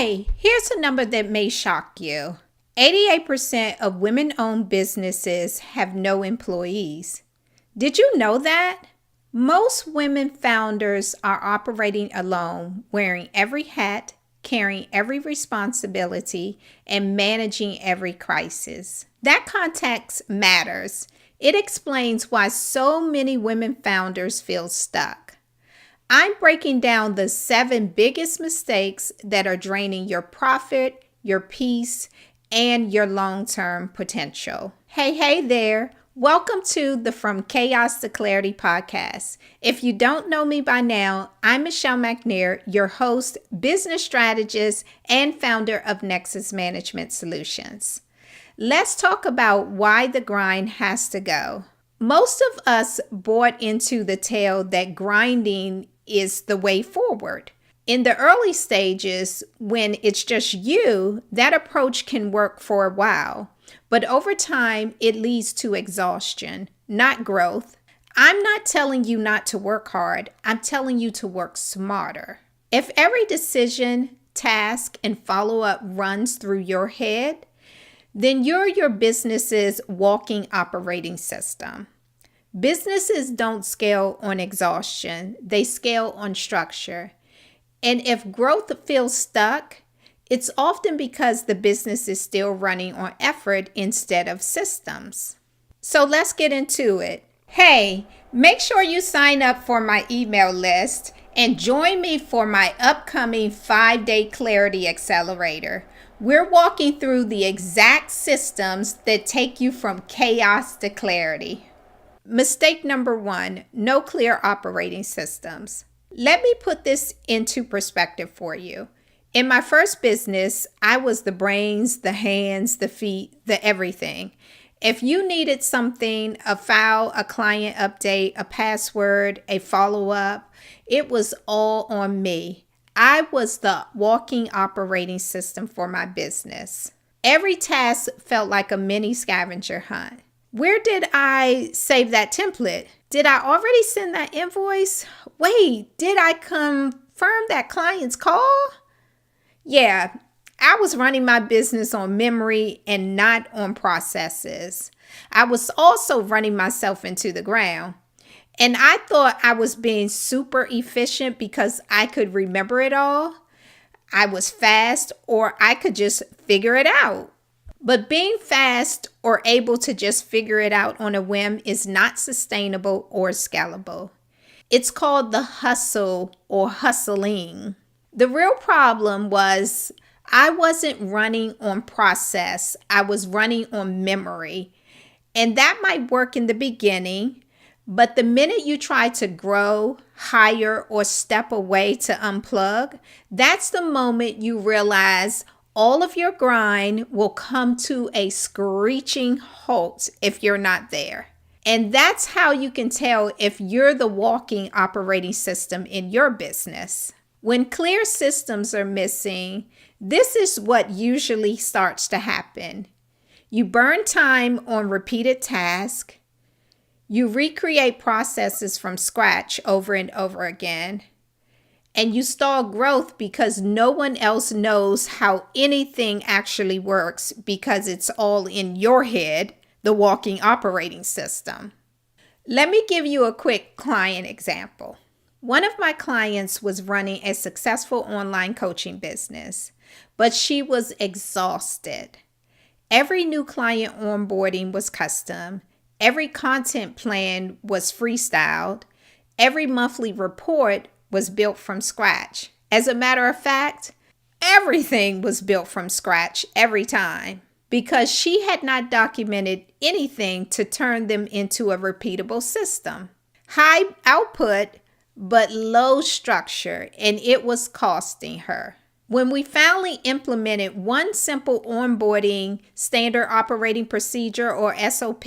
Hey, here's a number that may shock you. 88% of women-owned businesses have no employees. Did you know that? Most women founders are operating alone, wearing every hat, carrying every responsibility, and managing every crisis. That context matters. It explains why so many women founders feel stuck. I'm breaking down the 7 biggest mistakes that are draining your profit, your peace, and your long-term potential. Hey there. Welcome to the From Chaos to Clarity podcast. If you don't know me by now, I'm Michelle McNair, your host, business strategist, and founder of Nexus Management Solutions. Let's talk about why the grind has to go. Most of us bought into the tale that grinding is the way forward. In the early stages, when it's just you, that approach can work for a while. But over time, it leads to exhaustion, not growth. I'm not telling you not to work hard. I'm telling you to work smarter. If every decision, task, and follow-up runs through your head, then you're your business's walking operating system. Businesses don't scale on exhaustion. They scale on structure. And if growth feels stuck, it's often because the business is still running on effort instead of systems. So let's get into it. Hey, make sure you sign up for my email list and join me for my upcoming 5-day Clarity Accelerator. We're walking through the exact systems that take you from chaos to clarity. Mistake number 1, no clear operating systems. Let me put this into perspective for you. In my first business, I was the brains, the hands, the feet, the everything. If you needed something, a file, a client update, a password, a follow-up, it was all on me. I was the walking operating system for my business. Every task felt like a mini scavenger hunt. Where did I save that template? Did I already send that invoice? Wait, did I confirm that client's call? Yeah, I was running my business on memory and not on processes. I was also running myself into the ground. And I thought I was being super efficient because I could remember it all. I was fast, or I could just figure it out. But being fast or able to just figure it out on a whim is not sustainable or scalable. It's called the hustle or hustling. The real problem was I wasn't running on process. I was running on memory. And that might work in the beginning, but the minute you try to grow, hire, or step away to unplug, that's the moment you realize all of your grind will come to a screeching halt if you're not there. And that's how you can tell if you're the walking operating system in your business. When clear systems are missing, this is what usually starts to happen. You burn time on repeated tasks. You recreate processes from scratch over and over again. And you stall growth because no one else knows how anything actually works because it's all in your head, the walking operating system. Let me give you a quick client example. One of my clients was running a successful online coaching business, but she was exhausted. Every new client onboarding was custom. Every content plan was freestyled. Every monthly report was built from scratch. As a matter of fact, everything was built from scratch every time because she had not documented anything to turn them into a repeatable system. High output, but low structure, and it was costing her. When we finally implemented one simple onboarding standard operating procedure or SOP,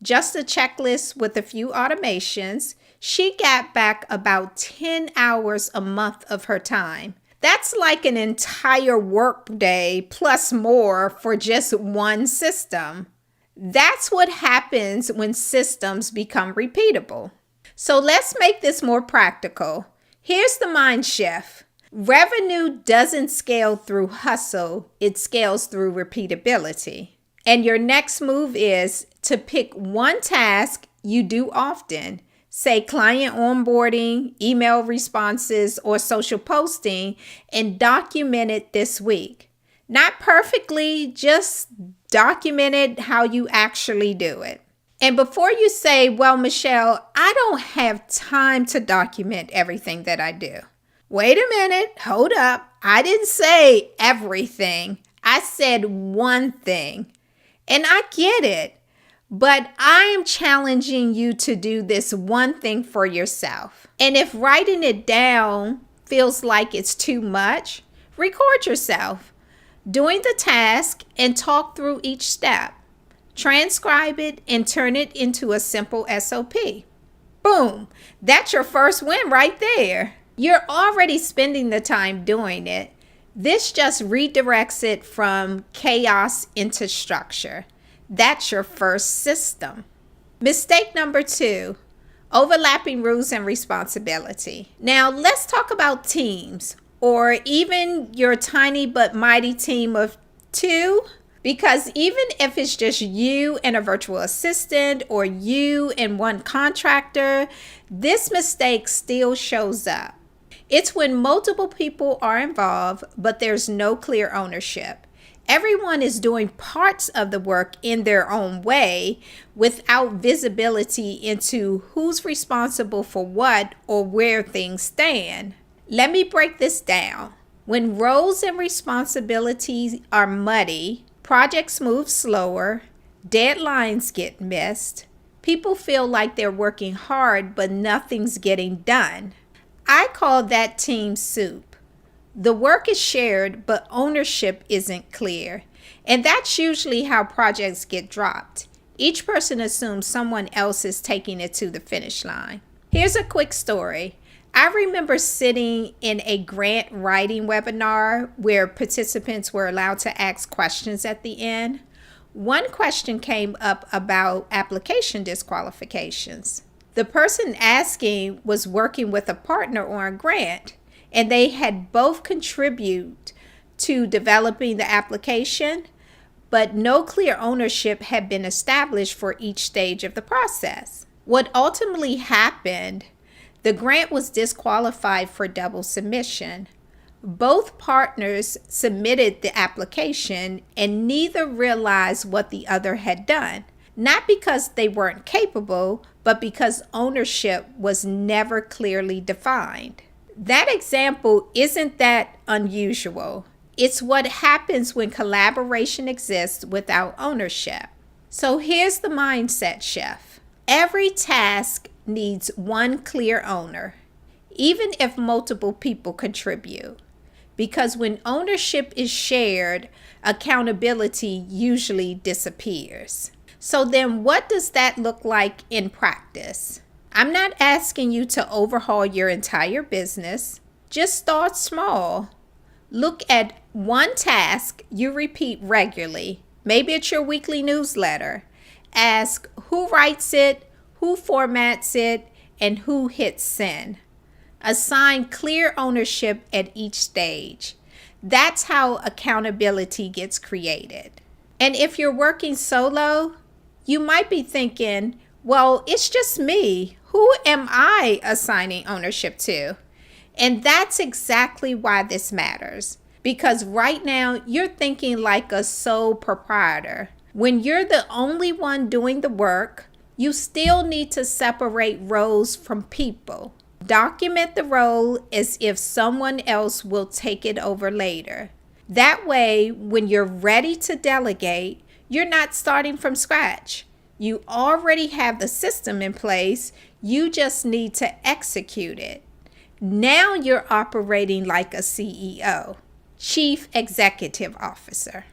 just a checklist with a few automations, she got back about 10 hours a month of her time. That's like an entire workday plus more for just one system. That's what happens when systems become repeatable. So let's make this more practical. Here's the mind shift. Revenue doesn't scale through hustle, it scales through repeatability. And your next move is to pick one task you do often, say client onboarding, email responses, or social posting, and document it this week. Not perfectly, just document it how you actually do it. And before you say, well, Michelle, I don't have time to document everything that I do. Wait a minute, hold up. I didn't say everything. I said one thing. And I get it, but I am challenging you to do this one thing for yourself. And if writing it down feels like it's too much, record yourself doing the task and talk through each step. Transcribe it and turn it into a simple SOP. Boom, that's your first win right there. You're already spending the time doing it. This just redirects it from chaos into structure. That's your first system. Mistake number 2, overlapping rules and responsibility. Now let's talk about teams, or even your tiny but mighty team of 2. Because even if it's just you and a virtual assistant or you and one contractor, this mistake still shows up. It's when multiple people are involved, but there's no clear ownership. Everyone is doing parts of the work in their own way without visibility into who's responsible for what or where things stand. Let me break this down. When roles and responsibilities are muddy, projects move slower, deadlines get missed, people feel like they're working hard but nothing's getting done. I call that team soup. The work is shared, but ownership isn't clear. And that's usually how projects get dropped. Each person assumes someone else is taking it to the finish line. Here's a quick story. I remember sitting in a grant writing webinar where participants were allowed to ask questions at the end. One question came up about application disqualifications. The person asking was working with a partner on a grant, and they had both contributed to developing the application, but no clear ownership had been established for each stage of the process. What ultimately happened, the grant was disqualified for double submission. Both partners submitted the application and neither realized what the other had done. Not because they weren't capable, but because ownership was never clearly defined. That example isn't that unusual. It's what happens when collaboration exists without ownership. So here's the mindset shift. Every task needs one clear owner, even if multiple people contribute. Because when ownership is shared, accountability usually disappears. So then what does that look like in practice? I'm not asking you to overhaul your entire business. Just start small. Look at one task you repeat regularly. Maybe it's your weekly newsletter. Ask who writes it, who formats it, and who hits send. Assign clear ownership at each stage. That's how accountability gets created. And if you're working solo, you might be thinking, well, it's just me. Who am I assigning ownership to? And that's exactly why this matters. Because right now, you're thinking like a sole proprietor. When you're the only one doing the work, you still need to separate roles from people. Document the role as if someone else will take it over later. That way, when you're ready to delegate, you're not starting from scratch. You already have the system in place. You just need to execute it. Now you're operating like a CEO, Chief Executive Officer.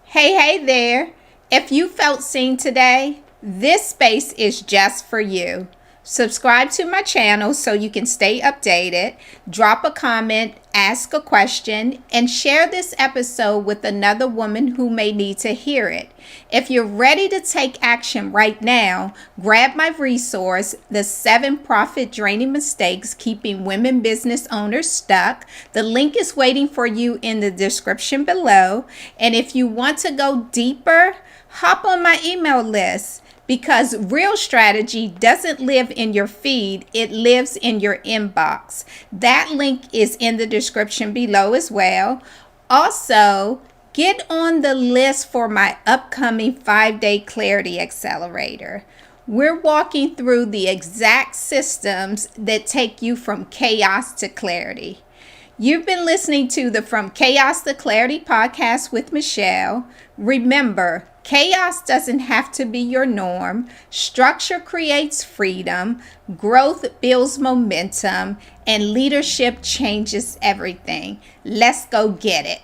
Hey there. If you felt seen today, this space is just for you. Subscribe to my channel so you can stay updated. Drop a comment, ask a question, and share this episode with another woman who may need to hear it. If you're ready to take action right now, grab my resource, The 7 Profit Draining Mistakes Keeping Women Business Owners Stuck. The link is waiting for you in the description below. And if you want to go deeper, hop on my email list. Because real strategy doesn't live in your feed, it lives in your inbox. That link is in the description below as well. Also, get on the list for my upcoming 5-day Clarity Accelerator. We're walking through the exact systems that take you from chaos to clarity. You've been listening to the From Chaos to Clarity podcast with Michelle. Remember, chaos doesn't have to be your norm. Structure creates freedom, growth builds momentum, and leadership changes everything. Let's go get it.